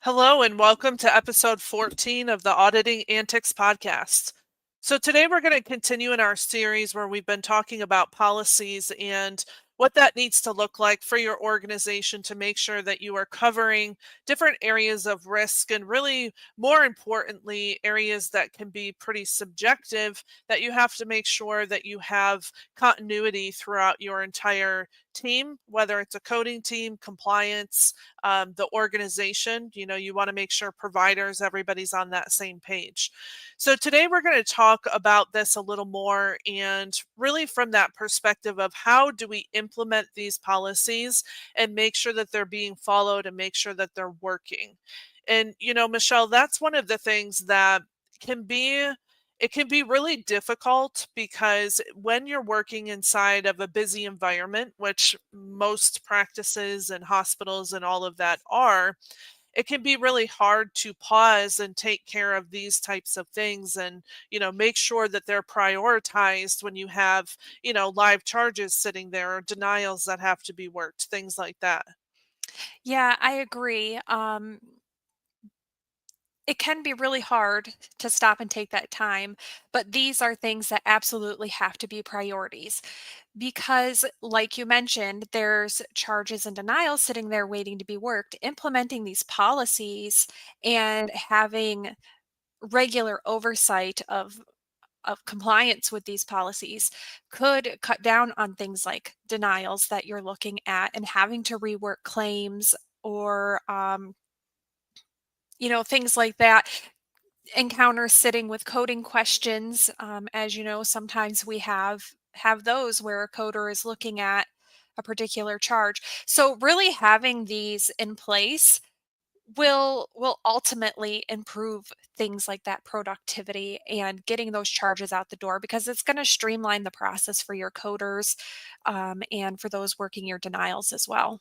Hello, and welcome to episode 14 of the Auditing Antics Podcast. So, today we're going to continue in our series where we've been talking about policies and what that needs to look like for your organization to make sure that you are covering different areas of risk and, really more importantly, areas that can be pretty subjective, that you have to make sure that you have continuity throughout your entire team, whether it's a coding team, compliance, the organization. You want to make sure providers, everybody's on that same page. So today we're going to talk about this a little more, and really from that perspective of how do we implement these policies and make sure that they're being followed and make sure that they're working. And Michelle, that's one of the things that can be it can be really difficult, because when you're working inside of a busy environment, which most practices and hospitals and all of that are, it can be really hard to pause and take care of these types of things and, make sure that they're prioritized when you have, live charges sitting there or denials that have to be worked, things like that. Yeah, I agree. It can be really hard to stop and take that time, but these are things that absolutely have to be priorities because, like you mentioned, there's charges and denials sitting there waiting to be worked. Implementing these policies and having regular oversight of compliance with these policies could cut down on things like denials that you're looking at and having to rework claims or things like that. Encounter sitting with coding questions. As you know, sometimes we have those where a coder is looking at a particular charge. So really having these in place will ultimately improve things like that productivity and getting those charges out the door, because it's going to streamline the process for your coders, and for those working your denials as well.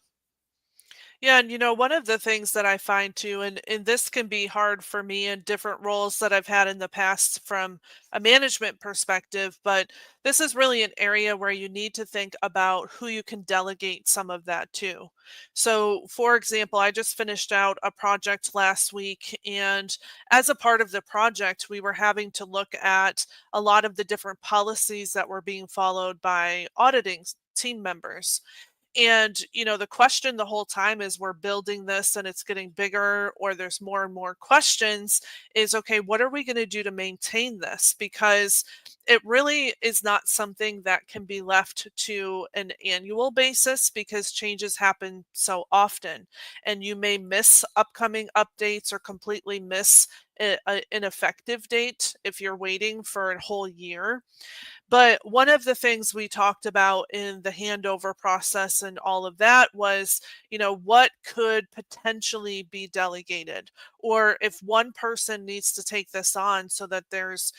Yeah, and one of the things that I find too, and this can be hard for me in different roles that I've had in the past from a management perspective, but this is really an area where you need to think about who you can delegate some of that to. So, for example, I just finished out a project last week, and as a part of the project, we were having to look at a lot of the different policies that were being followed by auditing team members. And, the question the whole time is we're building this and it's getting bigger, or there's more and more questions, is okay, what are we going to do to maintain this? Because it really is not something that can be left to an annual basis, because changes happen so often. And you may miss upcoming updates or completely miss an effective date if you're waiting for a whole year. But one of the things we talked about in the handover process and all of that was, what could potentially be delegated? Or if one person needs to take this on so that there's,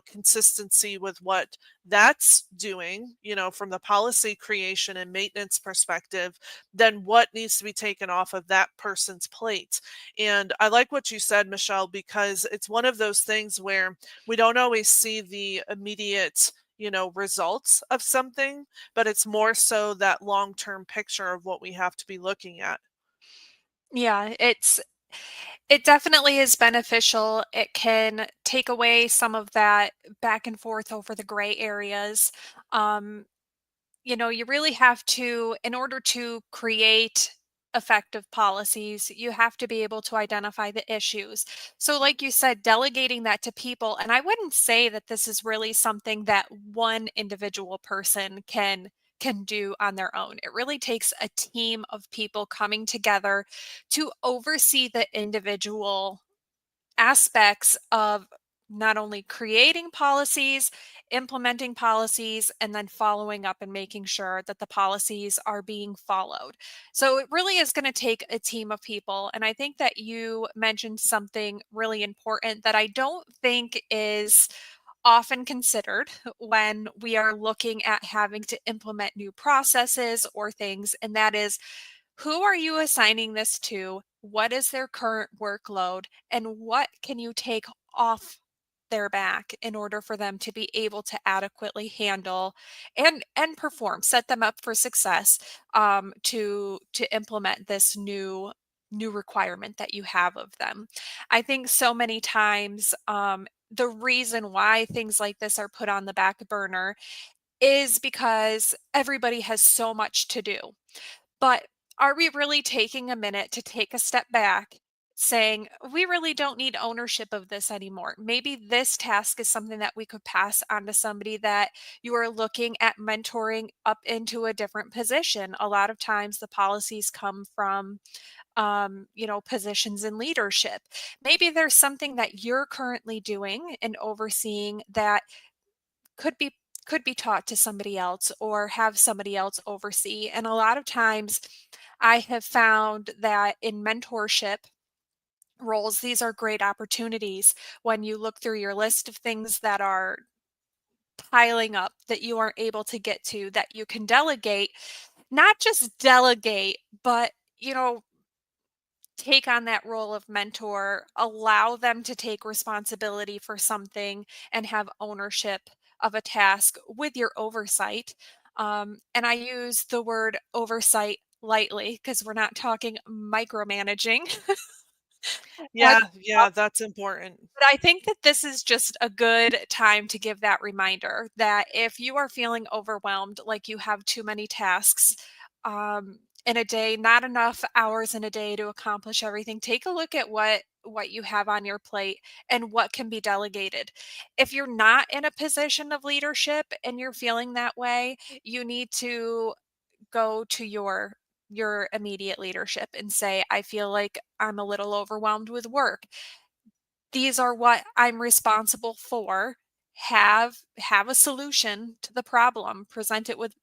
consistency with what that's doing, from the policy creation and maintenance perspective, then what needs to be taken off of that person's plate? And I like what you said, Michelle, because it's one of those things where we don't always see the immediate results of something, but it's more so that long-term picture of what we have to be looking at. Yeah, it definitely is beneficial. It can take away some of that back and forth over the gray areas. Um, you really have to, in order to create effective policies, you have to be able to identify the issues. So, like you said, delegating that to people, and I wouldn't say that this is really something that one individual person can do on their own. It really takes a team of people coming together to oversee the individual aspects of not only creating policies, implementing policies, and then following up and making sure that the policies are being followed. So it really is going to take a team of people. And I think that you mentioned something really important that I don't think is often considered when we are looking at having to implement new processes or things, and that is, who are you assigning this to? What is their current workload? And what can you take off their back in order for them to be able to adequately handle and perform, set them up for success, to implement this new requirement that you have of them. I think so many times, the reason why things like this are put on the back burner is because everybody has so much to do. But are we really taking a minute to take a step back, saying, we really don't need ownership of this anymore? Maybe this task is something that we could pass on to somebody that you are looking at mentoring up into a different position. A lot of times the policies come from positions in leadership. Maybe there's something that you're currently doing and overseeing that could be taught to somebody else or have somebody else oversee. And a lot of times I have found that in mentorship roles, these are great opportunities when you look through your list of things that are piling up that you aren't able to get to, that you can delegate, not just delegate, but take on that role of mentor, allow them to take responsibility for something and have ownership of a task with your oversight. And I use the word oversight lightly because we're not talking micromanaging. Yeah, yeah, that's important. But I think that this is just a good time to give that reminder that if you are feeling overwhelmed, like you have too many tasks in a day, not enough hours in a day to accomplish everything, take a look at what you have on your plate and what can be delegated. If you're not in a position of leadership and you're feeling that way, you need to go to your immediate leadership and say, I feel like I'm a little overwhelmed with work. These are what I'm responsible for. Have a solution to the problem, present it with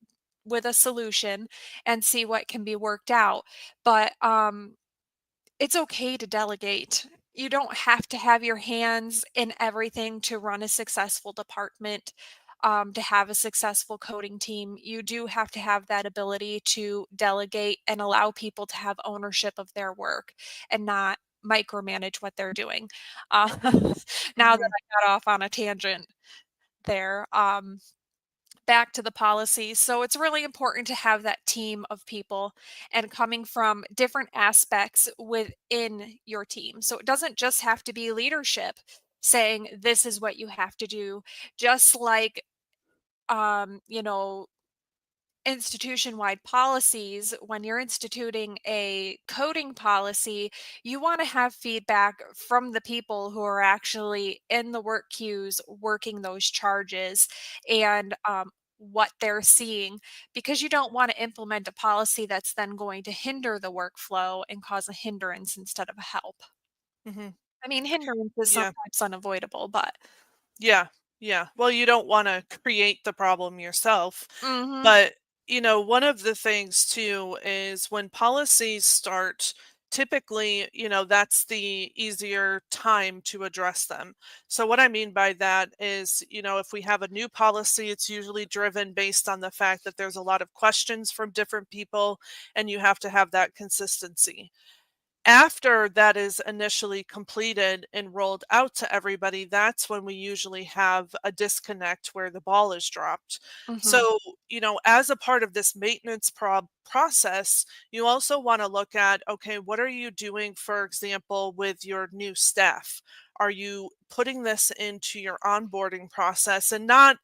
a solution and see what can be worked out. But it's okay to delegate. You don't have to have your hands in everything to run a successful department, to have a successful coding team. You do have to have that ability to delegate and allow people to have ownership of their work and not micromanage what they're doing. Uh, now that Mhm. I got off on a tangent there. Back to the policies. So it's really important to have that team of people and coming from different aspects within your team. So it doesn't just have to be leadership saying this is what you have to do, just like um, you know, institution-wide policies. When you're instituting a coding policy, you want to have feedback from the people who are actually in the work queues working those charges and what they're seeing, because you don't want to implement a policy that's then going to hinder the workflow and cause a hindrance instead of a help. Mhm. I mean, hindrance is Yeah. sometimes unavoidable, but Yeah. Yeah. Well, you don't wanna create the problem yourself. mhm, But, one of the things too is when policies start, typically, that's the easier time to address them. So what I mean by that is, if we have a new policy, it's usually driven based on the fact that there's a lot of questions from different people and you have to have that consistency. After that is initially completed and rolled out to everybody, that's when we usually have a disconnect where the ball is dropped. mhm, So, as a part of this maintenance process, you also want to look at, okay, what are you doing, for example, with your new staff? Are you putting this into your onboarding process and not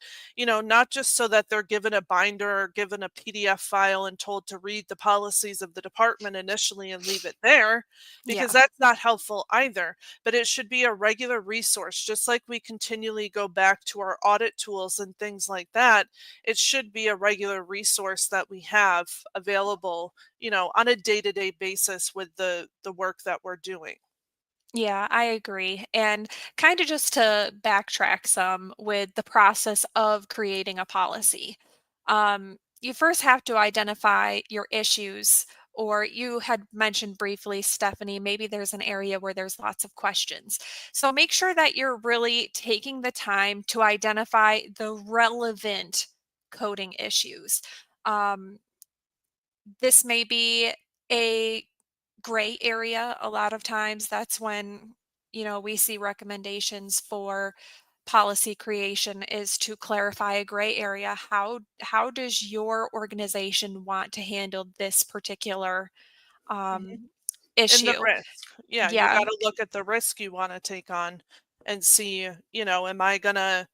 just so that they're given a binder or given a PDF file and told to read the policies of the department initially and leave it there, because yeah. that's not helpful either. But it should be a regular resource, just like we continually go back to our audit tools and things like that. It should be a regular resource that we have available, on a day-to-day basis with the work that we're doing. Yeah, I agree. And kind of just to backtrack some with the process of creating a policy. You first have to identify your issues, or you had mentioned briefly, Stephanie, maybe there's an area where there's lots of questions. So make sure that you're really taking the time to identify the relevant coding issues. Um, this may be a gray area. A lot of times that's when, we see recommendations for policy creation is to clarify a gray area. How does your organization want to handle this particular Mhm. um, And the issue. risk. Yeah, you Yeah. gotta look at the risk you wanna take on and see, am I gonna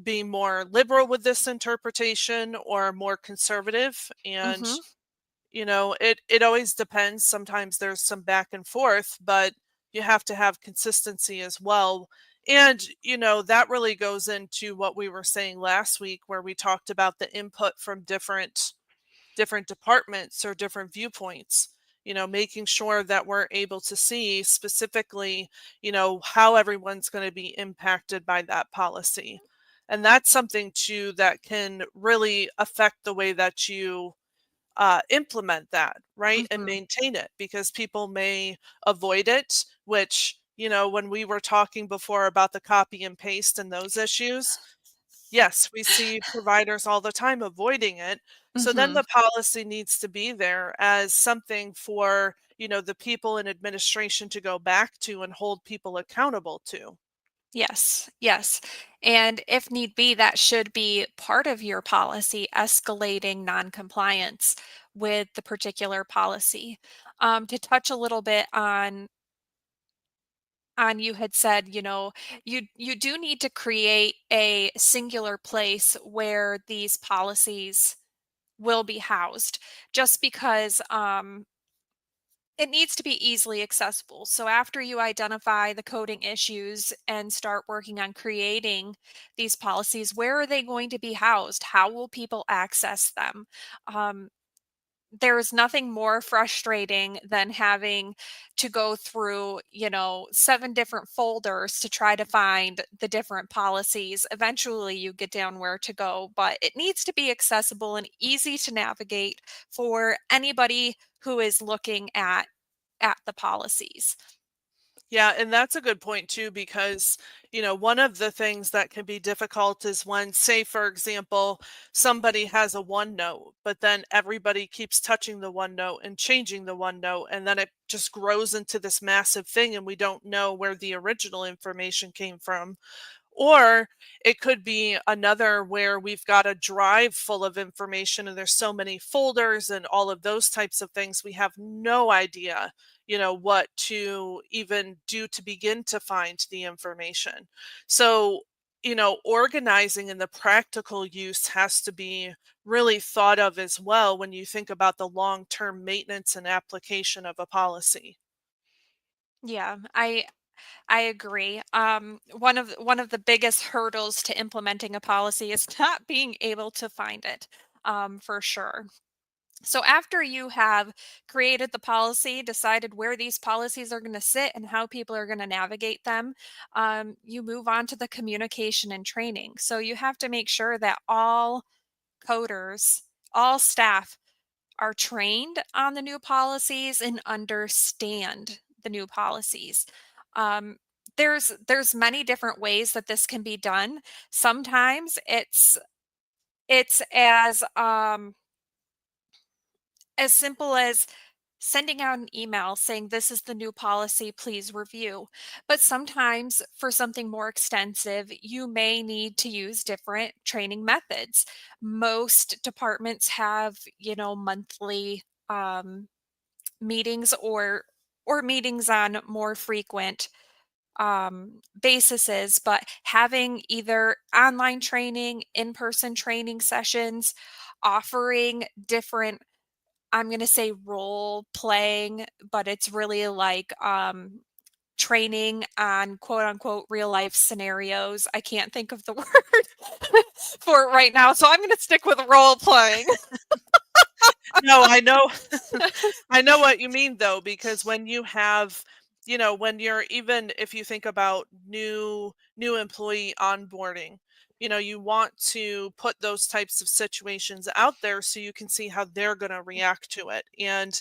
be more liberal with this interpretation or more conservative? And, Mhm. it always depends. Sometimes there's some back and forth, but you have to have consistency as well. And, that really goes into what we were saying last week where we talked about the input from different departments or different viewpoints, making sure that we're able to see specifically, how everyone's going to be impacted by that policy. And that's something too that can really affect the way that you implement that, right? And Mhm. maintain it because people may avoid it, which, when we were talking before about the copy and paste and those issues, yes, we see providers all the time avoiding it. So then Mhm. the policy needs to be there as something for, the people in administration to go back to and hold people accountable to. Yes, yes. And if need be, that should be part of your policy, escalating noncompliance with the particular policy. To touch a little bit on you had said, you do need to create a singular place where these policies will be housed, just because it needs to be easily accessible. So after you identify the coding issues and start working on creating these policies, where are they going to be housed? How will people access them? Um, there is nothing more frustrating than having to go through, seven different folders to try to find the different policies. Eventually, you get down where to go, but it needs to be accessible and easy to navigate for anybody who is looking at the policies. Yeah, and that's a good point too, because, one of the things that can be difficult is when, say, for example, somebody has a OneNote, but then everybody keeps touching the OneNote and changing the OneNote, and then it just grows into this massive thing, and we don't know where the original information came from. Or it could be another where we've got a drive full of information and there's so many folders and all of those types of things. We have no idea, what to even do to begin to find the information. So, organizing and the practical use has to be really thought of as well when you think about the long term maintenance and application of a policy. Yeah, I agree. One of the biggest hurdles to implementing a policy is not being able to find it, for sure. So after you have created the policy, decided where these policies are going to sit and how people are going to navigate them, you move on to the communication and training. So you have to make sure that all coders, all staff are trained on the new policies and understand the new policies. Um, there's many different ways that this can be done. Sometimes it's as simple as sending out an email saying this is the new policy, please review. But sometimes for something more extensive, you may need to use different training methods. Most departments have, monthly meetings or meetings on more frequent basis, but having either online training, in-person training sessions, offering different, I'm going to say role playing, but it's really like training on quote unquote real life scenarios. I can't think of the word for it right now, so I'm going to stick with role playing. No, I know. I know what you mean though, because when you have, when you're, even if you think about new employee onboarding, you want to put those types of situations out there so you can see how they're going to react to it. And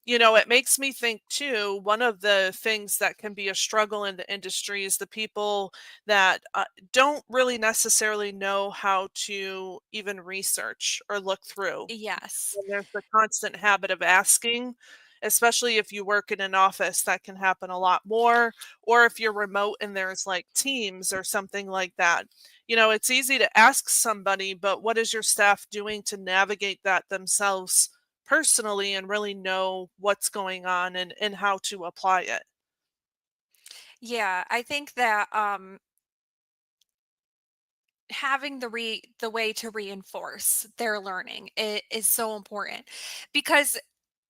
it makes me think too, one of the things that can be a struggle in the industry is the people that don't really necessarily know how to even research or look through. Yes. And there's the constant habit of asking, especially if you work in an office, that can happen a lot more. Or if you're remote and there's like Teams or something like that. It's easy to ask somebody, but what is your staff doing to navigate that themselves personally and really know what's going on and how to apply it. Yeah, I think that having the way to reinforce their learning is so important, because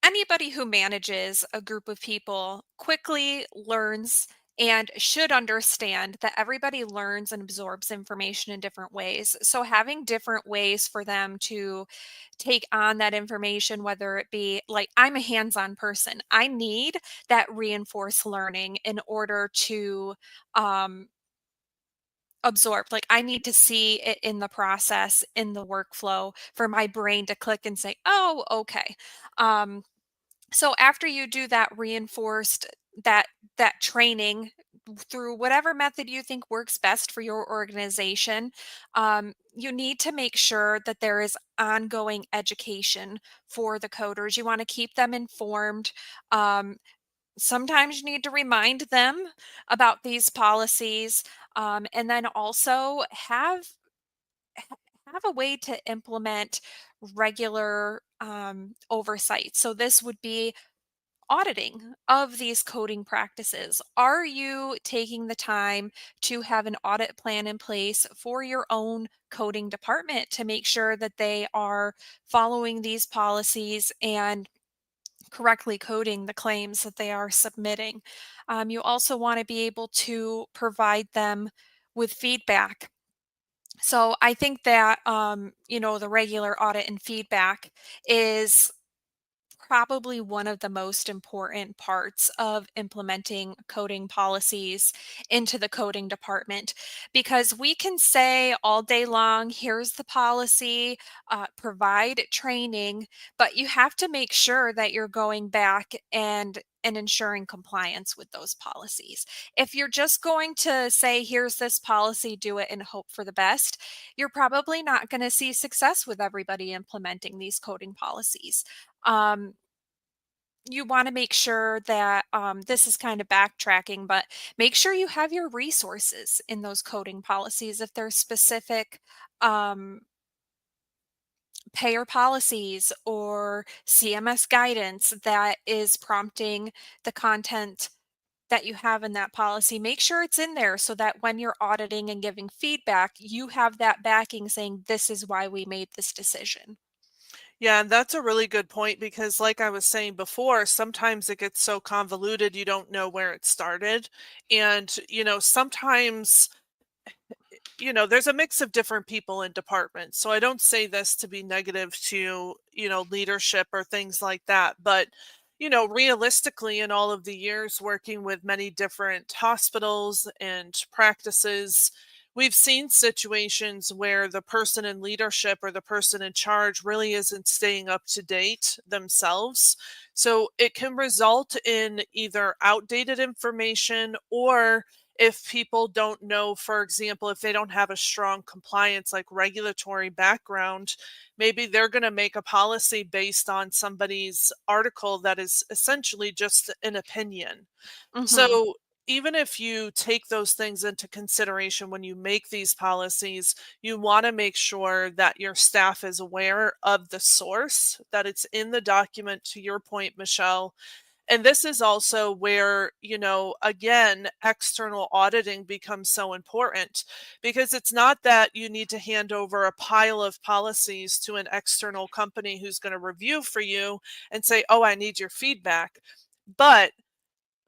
anybody who manages a group of people quickly learns and should understand that everybody learns and absorbs information in different ways. So having different ways for them to take on that information, whether it be like, I'm a hands-on person, I need that reinforced learning in order to um absorbed. Like, I need to see it in the process, in the workflow for my brain to click and say, "Oh, okay." Um, so after you do that reinforced that that training through whatever method you think works best for your organization, you need to make sure that there is ongoing education for the coders. You want to keep them informed. Um, Sometimes you need to remind them about these policies, and then also have a way to implement regular oversight. So this would be auditing of these coding practices. Are you taking the time to have an audit plan in place for your own coding department to make sure that they are following these policies and correctly coding the claims that they are submitting? You also want to be able to provide them with feedback. So I think that, the regular audit and feedback is probably one of the most important parts of implementing coding policies into the coding department, because we can say all day long, here's the policy, provide training, but you have to make sure that you're going back and ensuring compliance with those policies. If you're just going to say, here's this policy, do it and hope for the best, you're probably not going to see success with everybody implementing these coding policies. Um, you want to make sure that, this is kind of backtracking, but make sure you have your resources in those coding policies. If there's specific um, payer policies or CMS guidance that is prompting the content that you have in that policy, make sure it's in there so that when you're auditing and giving feedback, you have that backing saying, this is why we made this decision. Yeah, and that's a really good point because, like I was saying before, sometimes it gets so convoluted you don't know where it started. And, sometimes there's a mix of different people in departments. So I don't say this to be negative to, leadership or things like that. But, realistically, in all of the years working with many different hospitals and practices, we've seen situations where the person in leadership or the person in charge really isn't staying up to date themselves. So it can result in either outdated information, or if people don't know, for example, if they don't have a strong compliance, like regulatory background, maybe they're going to make a policy based on somebody's article that is essentially just an opinion. Hmm. So even if you take those things into consideration when you make these policies, you want to make sure that your staff is aware of the source, that it's in the document, to your point, Michelle. And this is also where, again, external auditing becomes so important, because it's not that you need to hand over a pile of policies to an external company who's going to review for you and say, oh, I need your feedback. But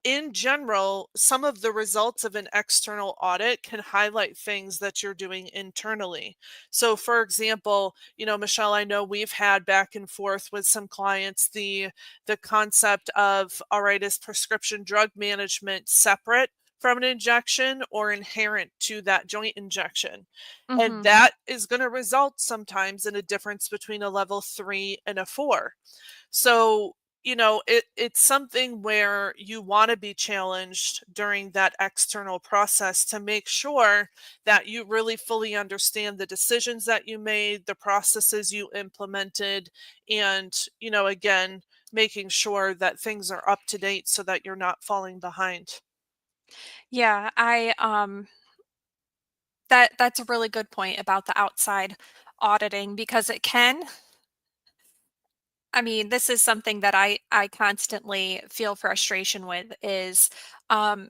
in general, some of the results of an external audit can highlight things that you're doing internally. So, for example, Michelle, I know we've had back and forth with some clients the concept of, all right, is prescription drug management separate from an injection or inherent to that joint injection? And Hmm. that is going to result sometimes in a difference between a level 3 and a 4. So, it's something where you want to be challenged during that external process to make sure that you really fully understand the decisions that you made, the processes you implemented, and, again, making sure that things are up to date so that you're not falling behind. Yeah, that's a really good point about the outside auditing, because I mean, this is something that I constantly feel frustration with is, um,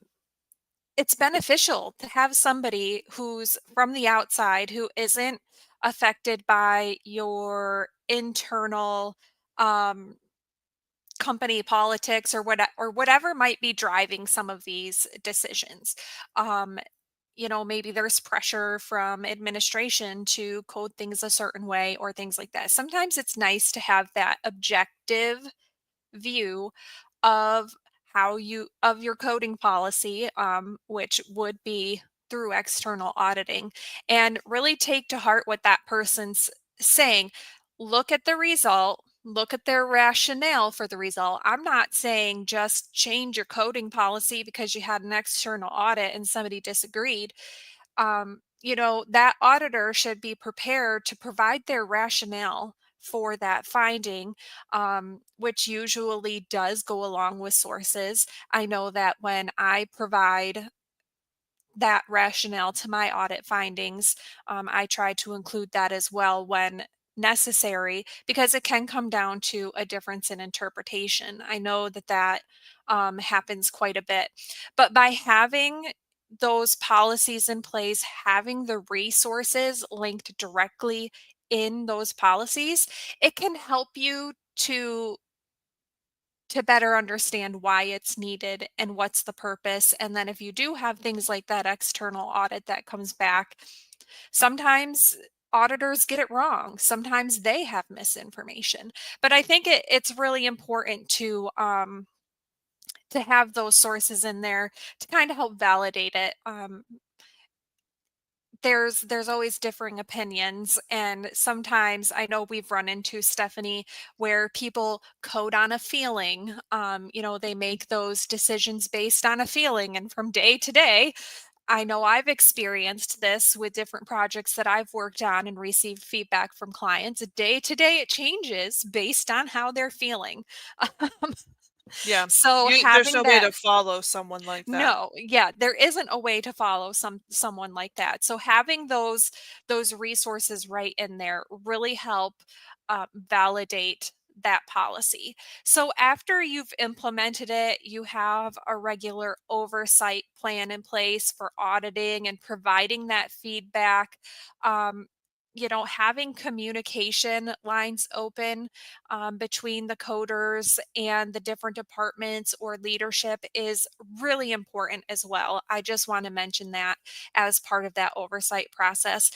it's beneficial to have somebody who's from the outside who isn't affected by your internal, um, company politics or whatever might be driving some of these decisions. Um, maybe there's pressure from administration to code things a certain way or things like that. Sometimes it's nice to have that objective view of of your coding policy, which would be through external auditing, and really take to heart what that person's saying. Look at the result, look at their rationale for the result. I'm not saying just change your coding policy because you had an external audit and somebody disagreed. That auditor should be prepared to provide their rationale for that finding, which usually does go along with sources. I know that when I provide that rationale to my audit findings, I try to include that as well when necessary, because it can come down to a difference in interpretation. I know that happens quite a bit. But by having those policies in place, having the resources linked directly in those policies, it can help you to better understand why it's needed and what's the purpose. And then if you do have things like that external audit that comes back, sometimes auditors get it wrong. Sometimes they have misinformation. But I think it's really important to have those sources in there to kind of help validate it. There's always differing opinions, and sometimes I know we've run into, Stephanie, where people code on a feeling. They make those decisions based on a feeling, and from day to day, I know I've experienced this with different projects that I've worked on and received feedback from clients. Day to day it changes based on how they're feeling. Um, Yeah. so There's having no way that to follow someone like that. no, yeah, there isn't a way to follow someone like that. So having those resources right in there really help validate that policy. So after you've implemented it, you have a regular oversight plan in place for auditing and providing that feedback. Um, having communication lines open between the coders and the different departments or leadership is really important as well. I just want to mention that as part of that oversight process.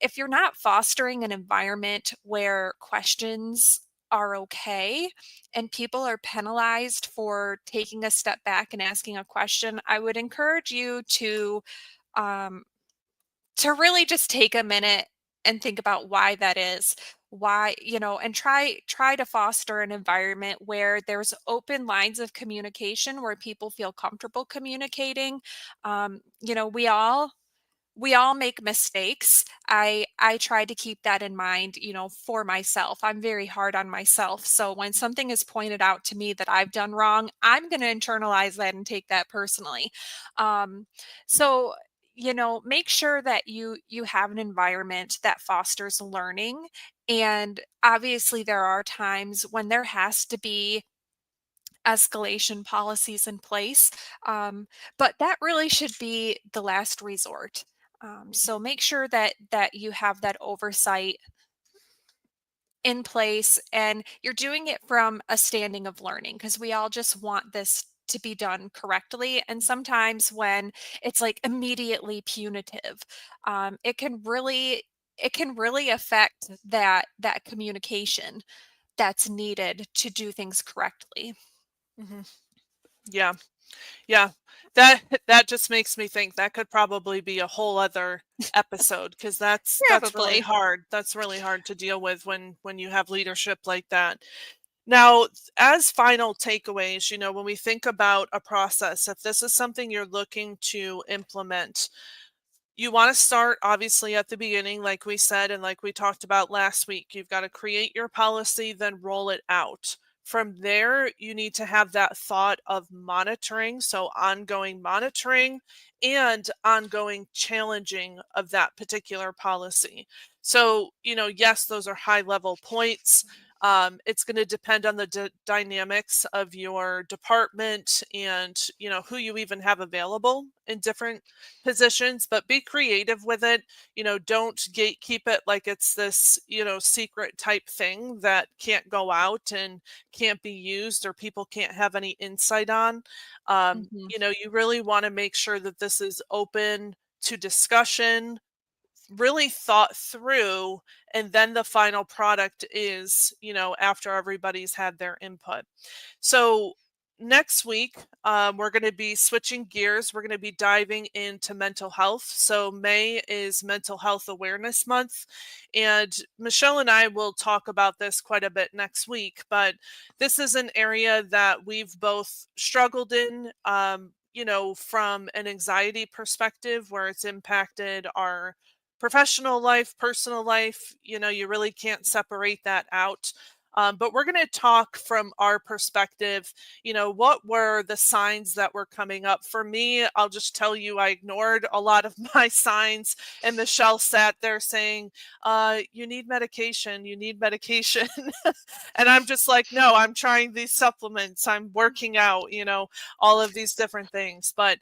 If you're not fostering an environment where questions are okay and people are penalized for taking a step back and asking a question, I would encourage you um, to really just take a minute and think about why that is. Why, and try to foster an environment where there's open lines of communication where people feel comfortable communicating. We all make mistakes. I try to keep that in mind, for myself. I'm very hard on myself. So when something is pointed out to me that I've done wrong, I'm going to internalize that and take that personally. Um, so make sure that you have an environment that fosters learning. And obviously there are times when there has to be escalation policies in place. Um, but that really should be the last resort. So make sure that you have that oversight in place and you're doing it from a standing of learning, because we all just want this to be done correctly. And sometimes when it's like immediately punitive, it can really affect that communication that's needed to do things correctly. Hmm. Yeah. Yeah. That that just makes me think that could probably be a whole other episode, because that's really Probably. hard. That's really hard to deal with when you have leadership like that. Now, as final takeaways, when we think about a process, if this is something you're looking to implement, you want to start obviously at the beginning, like we said, and like we talked about last week. You've got to create your policy, then roll it out. From there, you need to have that thought of monitoring. So, ongoing monitoring and ongoing challenging of that particular policy. So, yes, those are high level points. It's going to depend on the dynamics of your department and, who you even have available in different positions, but be creative with it. Don't gatekeep it like it's this, secret type thing that can't go out and can't be used or people can't have any insight on. Mhm. You really want to make sure that this is open to discussion, really thought through, and then the final product is, after everybody's had their input. So next week, we're going to be switching gears. We're going to be diving into mental health. So May is Mental Health Awareness Month, and Michelle and I will talk about this quite a bit next week. But this is an area that we've both struggled in. From an anxiety perspective, where it's impacted our professional life, personal life. You really can't separate that out. But we're going to talk from our perspective. What were the signs that were coming up? For me, I'll just tell you, I ignored a lot of my signs, and Michelle sat there saying, you need medication, you need medication. And I'm just like, no, I'm trying these supplements, I'm working out, all of these different things. But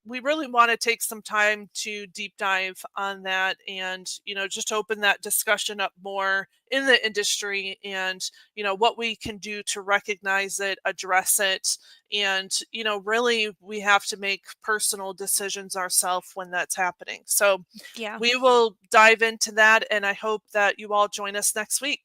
we really want to take some time to deep dive on that and, just open that discussion up more in the industry and, what we can do to recognize it, address it. And, really we have to make personal decisions ourselves when that's happening. So Yeah. we will dive into that. And I hope that you all join us next week.